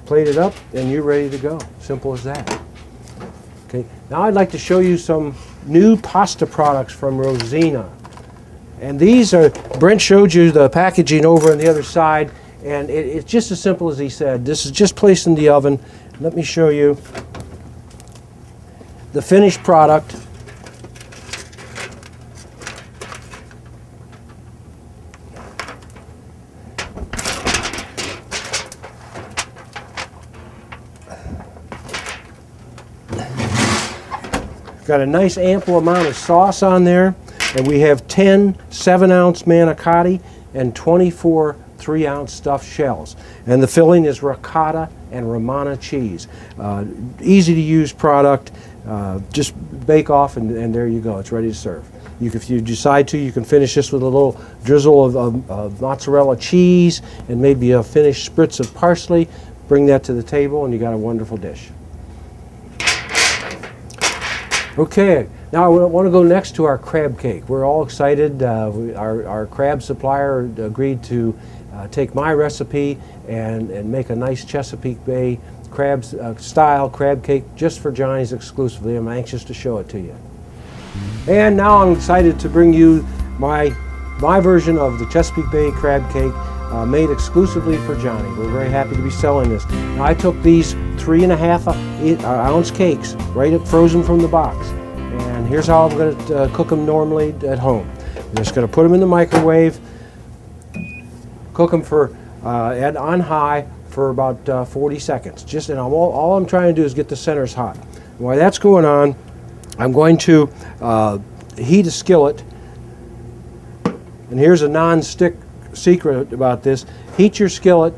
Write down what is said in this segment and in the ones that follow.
plate it up, and you're ready to go. Simple as that. Okay, now I'd like to show you some new pasta products from Rosina. And these are, Brent showed you the packaging over on the other side, and it's just as simple as he said. This is just placed in the oven. Let me show you the finished product. Got a nice ample amount of sauce on there, and we have 10 7-ounce manicotti and 24 3-ounce stuffed shells. And the filling is ricotta and Romana cheese. Easy to use product. Just bake off, and there you go. It's ready to serve. If you decide to, you can finish this with a little drizzle of mozzarella cheese and maybe a finished spritz of parsley. Bring that to the table, and you got a wonderful dish. Okay, now I want to go next to our crab cake. We're all excited. Our crab supplier agreed to take my recipe and make a nice Chesapeake Bay style crab cake just for Johnny's exclusively. I'm anxious to show it to you. And now I'm excited to bring you my version of the Chesapeake Bay crab cake made exclusively for Johnny. We're very happy to be selling this. Now I took these 3.5 ounce cakes right up frozen from the box, and here's how I'm going to cook them normally at home. I'm just going to put them in the microwave, cook them on high for about 40 seconds. And all I'm trying to do is get the centers hot. And while that's going on, I'm going to heat a skillet, and here's a non-stick secret about this. Heat your skillet,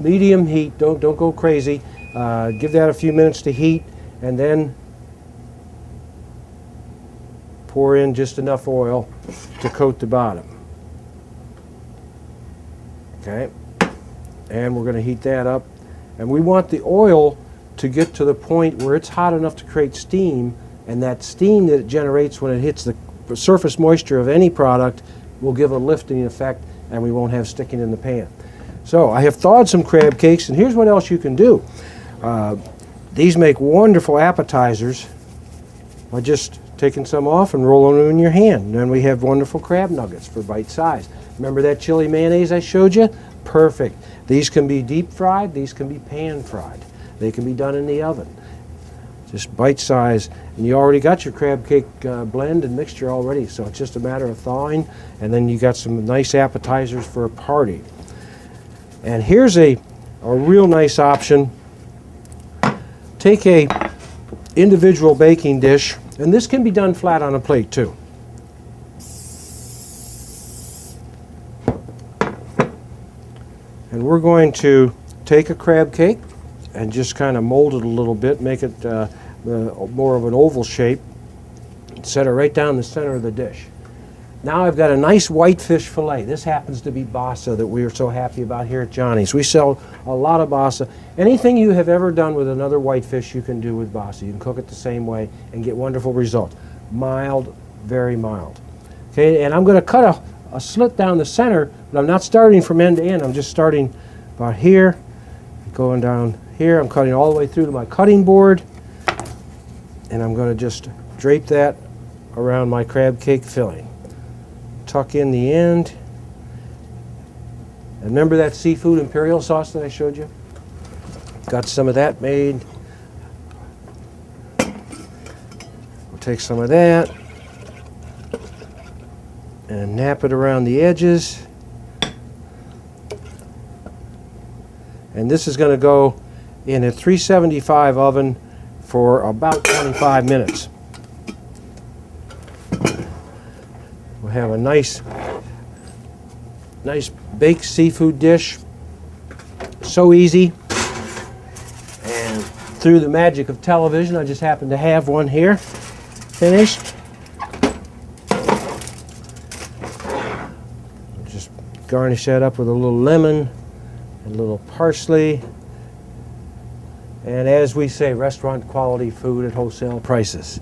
medium heat. Don't go crazy. Give that a few minutes to heat, and then pour in just enough oil to coat the bottom. Okay, and we're going to heat that up, and we want the oil to get to the point where it's hot enough to create steam, and that steam that it generates when it hits the surface moisture of any product will give a lifting effect, and we won't have sticking in the pan. So I have thawed some crab cakes, and here's what else you can do. These make wonderful appetizers by just taking some off and rolling them in your hand. And then we have wonderful crab nuggets for bite size. Remember that chili mayonnaise I showed you? Perfect. These can be deep fried, these can be pan fried. They can be done in the oven. Just bite size, and you already got your crab cake blend and mixture already, so it's just a matter of thawing, and then you got some nice appetizers for a party. And here's a real nice option. Take a individual baking dish, and this can be done flat on a plate too. And we're going to take a crab cake and just kind of mold it a little bit, make it more of an oval shape, set it right down the center of the dish. Now I've got a nice whitefish fillet. This happens to be bassa that we are so happy about here at Johnny's. We sell a lot of bassa. Anything you have ever done with another whitefish you can do with bassa. You can cook it the same way and get wonderful results. Mild, very mild. Okay, and I'm going to cut a slit down the center, but I'm not starting from end to end. I'm just starting about here, going down here. I'm cutting all the way through to my cutting board, and I'm going to just drape that around my crab cake filling. Tuck in the end. And remember that seafood imperial sauce that I showed you? Got some of that made. We'll take some of that and nap it around the edges. And this is going to go in a 375 oven for about 25 minutes. We'll have a nice baked seafood dish. So easy. And through the magic of television, I just happen to have one here finished. Just garnish that up with a little lemon and a little parsley. And as we say, restaurant quality food at wholesale prices.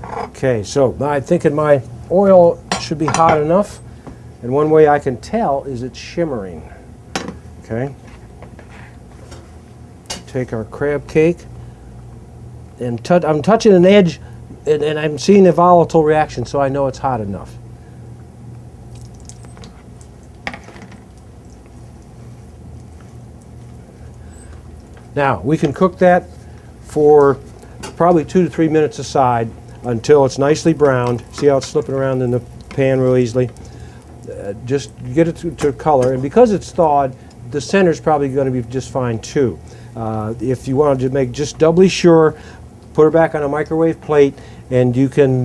Okay, so I'm thinking my oil should be hot enough, and one way I can tell is it's shimmering. Okay, take our crab cake and I'm touching an edge and I'm seeing a volatile reaction, so I know it's hot enough. Now, we can cook that for probably 2 to 3 minutes aside until it's nicely browned. See how it's slipping around in the pan real easily? Just get it to color, and because it's thawed, the center is probably going to be just fine too. If you wanted to make just doubly sure, put it back on a microwave plate, and you can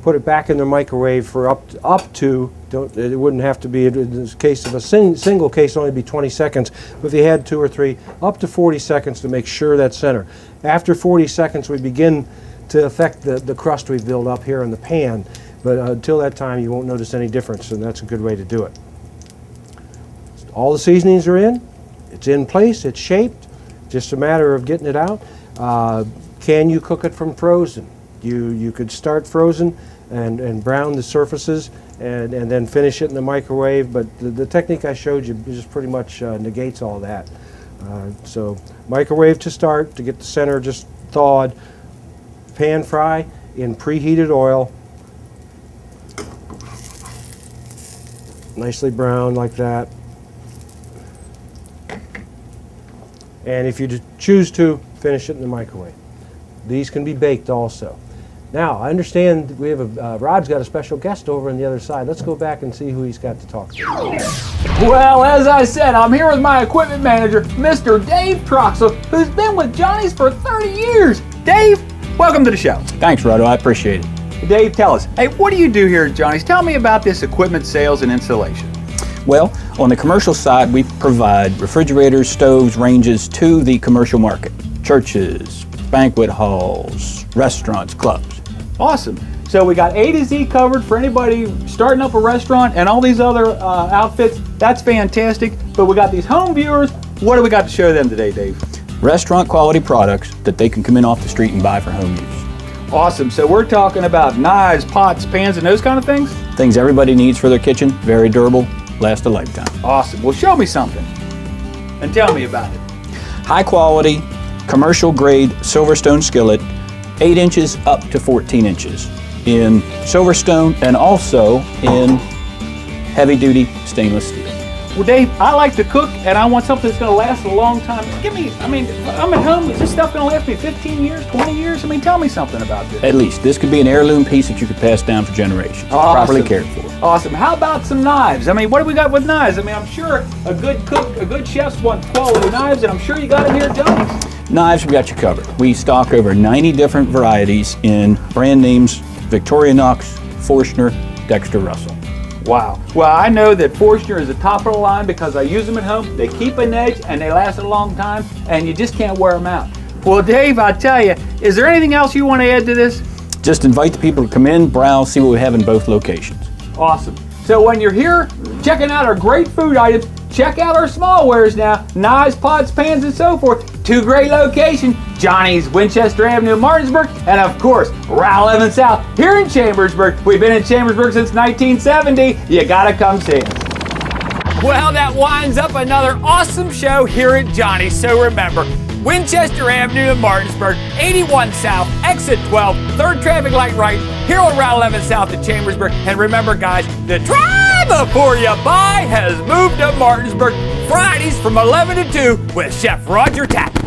put it back in the microwave for up to it wouldn't have to be, in the case of a single case, only be 20 seconds. But if you had 2 or 3, up to 40 seconds to make sure that center. After 40 seconds, we begin to affect the crust we've built up here in the pan. But until that time, you won't notice any difference, and that's a good way to do it. All the seasonings are in. It's in place. It's shaped. Just a matter of getting it out. Can you cook it from frozen? You could start frozen and brown the surfaces and then finish it in the microwave, but the technique I showed you just pretty much negates all that. So microwave to start to get the center just thawed. Pan fry in preheated oil. Nicely browned like that. And if you choose to, finish it in the microwave. These can be baked also. Now, I understand we have Rod's got a special guest over on the other side. Let's go back and see who he's got to talk to. Well, as I said, I'm here with my equipment manager, Mr. Dave Troxel, who's been with Johnny's for 30 years. Dave, welcome to the show. Thanks, Rado. I appreciate it. Dave, tell us, hey, what do you do here at Johnny's? Tell me about this equipment sales and installation. Well, on the commercial side, we provide refrigerators, stoves, ranges to the commercial market. Churches, banquet halls, restaurants, clubs. Awesome. So we got A to Z covered for anybody starting up a restaurant and all these other outfits. That's fantastic. But we got these home viewers. What do we got to show them today, Dave? Restaurant quality products that they can come in off the street and buy for home use. Awesome. So we're talking about knives, pots, pans, and those kind of things? Things everybody needs for their kitchen. Very durable, last a lifetime. Awesome. Well, show me something and tell me about it. High quality, commercial grade Silverstone skillet, 8 inches up to 14 inches in Silverstone and also in heavy duty stainless steel. Well, Dave, I like to cook and I want something that's going to last a long time. I'm at home, is this stuff going to last me 15 years, 20 years? Tell me something about this. At least. This could be an heirloom piece that you could pass down for generations. Awesome. Properly cared for. Awesome. How about some knives? What do we got with knives? I'm sure a good cook, a good chefs want quality knives, and I'm sure you got them here at Johnny's. Knives, we got you covered. We stock over 90 different varieties in brand names: Victorinox, Forstner, Dexter Russell. Wow. Well, I know that Forstner is the top of the line because I use them at home. They keep an edge and they last a long time, and you just can't wear them out. Well, Dave, I tell you, is there anything else you want to add to this? Just invite the people to come in, browse, see what we have in both locations. Awesome. So when you're here checking out our great food items, check out our small wares now, knives, pots, pans, and so forth. 2 great locations, Johnny's, Winchester Avenue, Martinsburg, and of course, Route 11 South here in Chambersburg. We've been in Chambersburg since 1970. You gotta come see us. Well, that winds up another awesome show here at Johnny's. So remember, Winchester Avenue in Martinsburg, 81 South, exit 12, 3rd traffic light right, here on Route 11 South at Chambersburg. And remember, guys, the Try Before You Buy has moved to Martinsburg Fridays from 11 to 2 with Chef Roger Tappan.